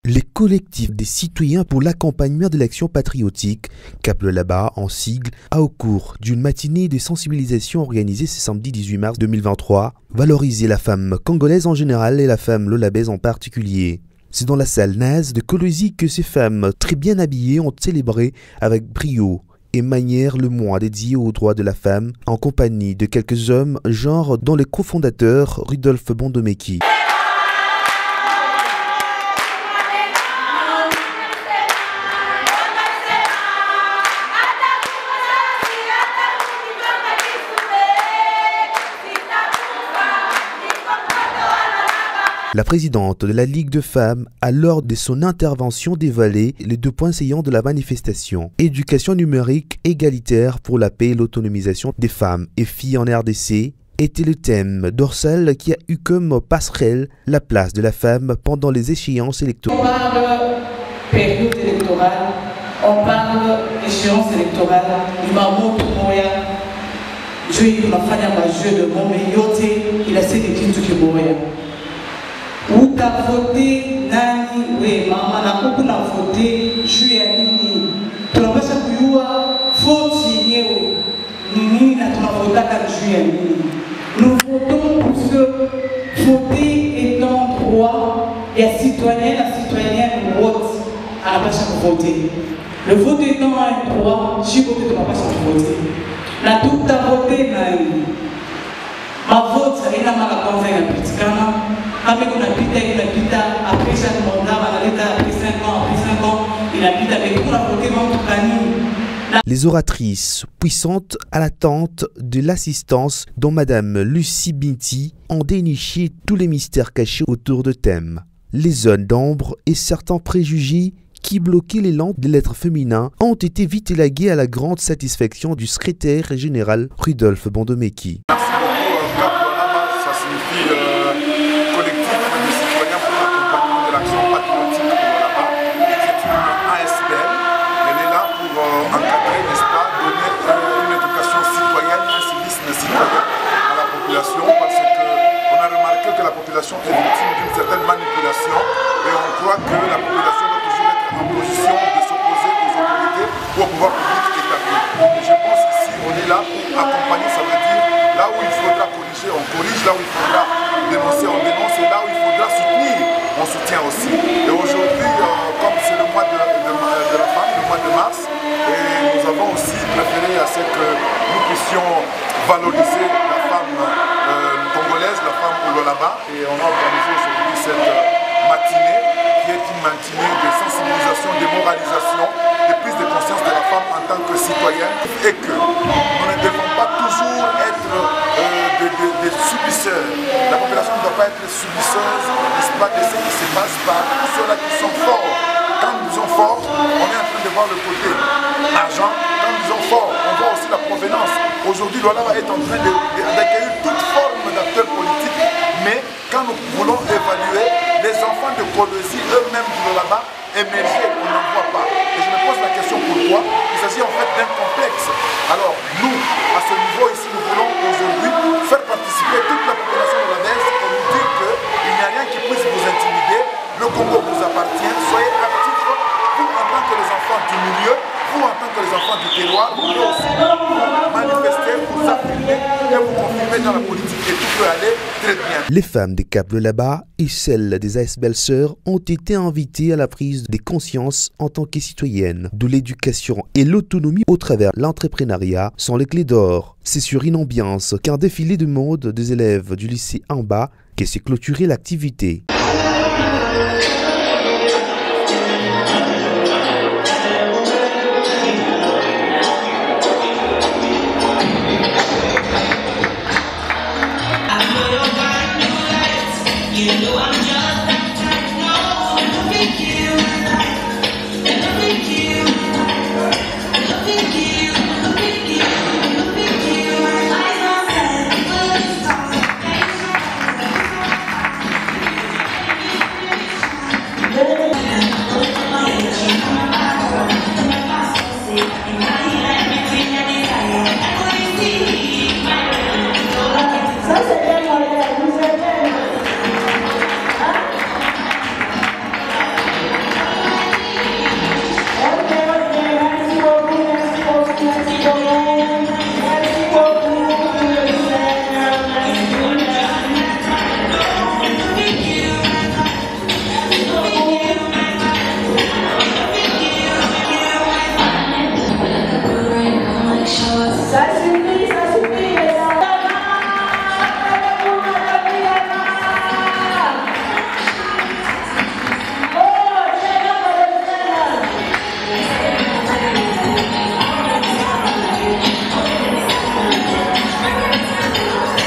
Les collectifs des citoyens pour l'accompagnement de l'action patriotique, Cap le Laba en sigle, a au cours d'une matinée de sensibilisation organisée ce samedi 18 mars 2023, valorisé la femme congolaise en général et la femme lolabaise en particulier. C'est dans la salle Naz de Colosie que ces femmes très bien habillées ont célébré avec brio et manière le mois dédié aux droits de la femme en compagnie de quelques hommes, genre dont le cofondateur Rudolf Bondomeki. La présidente de la Ligue de femmes a lors de son intervention dévoilé les 2 points saillants de la manifestation. Éducation numérique égalitaire pour la paix et l'autonomisation des femmes et filles en RDC était le thème dorsal qui a eu comme passerelle la place de la femme pendant les échéances électorales. On parle période électorale, on parle échéance électorale, il a essayé de dire où t'as voté nani oui maman na beaucoup na voté juillet nini tunapasha kujua vote yenyewe nini na tunavota kama juillet nini. Nous votons pour ce voter étant droit et la citoyenne vote anapasha kuvoter. Le vote étant un droit, je vote tunapasha kuvoter. Na tuta voter nani ma vote ina mala kwanza inapitikana. Après chaque mandat, après 5 ans, il habite avec nous, la. Les oratrices puissantes à l'attente de l'assistance dont Madame Lucie Binti ont déniché tous les mystères cachés autour de thèmes. Les zones d'ombre et certains préjugés qui bloquaient l'élan des lettres féminins ont été vite élagués à la grande satisfaction du secrétaire général Rudolf Bondomeki. Est victime d'une certaine manipulation et on croit que la population doit toujours être en position de s'opposer aux autorités ou au pouvoir public établi. Je pense qu'ici on est là pour accompagner, ça veut dire là où il faudra corriger, on corrige, là où il faudra dénoncer, on dénonce et là où il faudra soutenir, on soutient aussi. Et aujourd'hui, comme c'est le mois de la femme, le mois de mars, et nous avons aussi préféré à ce que nous puissions valoriser la femme congolaise, la femme Lolaba, et on a organisé aujourd'hui cette matinée qui est une matinée de sensibilisation, de moralisation, de prise de conscience de la femme en tant que citoyenne et que nous ne devons pas toujours être des subisseurs. La population ne doit pas être subisseuse, n'est-ce pas, de ce qui se passe par tous ceux-là qui sont forts. Quand nous sommes forts, on est en train de voir le côté argent. Quand nous sommes forts, on voit aussi la provenance. Aujourd'hui, Lolaba est en train d'accueillir toute forme d'acteurs politiques, mais quand nous voulons évaluer les enfants de Colosie eux-mêmes de Lolaba émerger, on n'en voit pas. Et je me pose la question pourquoi. Il s'agit en fait d'un complexe. Alors nous, à ce niveau ici, nous voulons aujourd'hui faire participer toute la population lolabaise pour nous dire qu'il n'y a rien qui puisse vous intimider. Le Congo vous appartient, soyez actifs, vous en tant que les enfants du milieu, vous en tant que les enfants du terroir, vous pouvez aussi vous manifester, vous affirmer et vous confirmer dans la politique et tout peut aller très bien. Les femmes des Cap le Laba et celles des AS Belles-Sœurs ont été invitées à la prise des consciences en tant que citoyennes, d'où l'éducation et l'autonomie au travers l'entrepreneuriat sont les clés d'or. C'est sur une ambiance qu'un défilé de mode des élèves du lycée en bas qui s'est clôturé l'activité.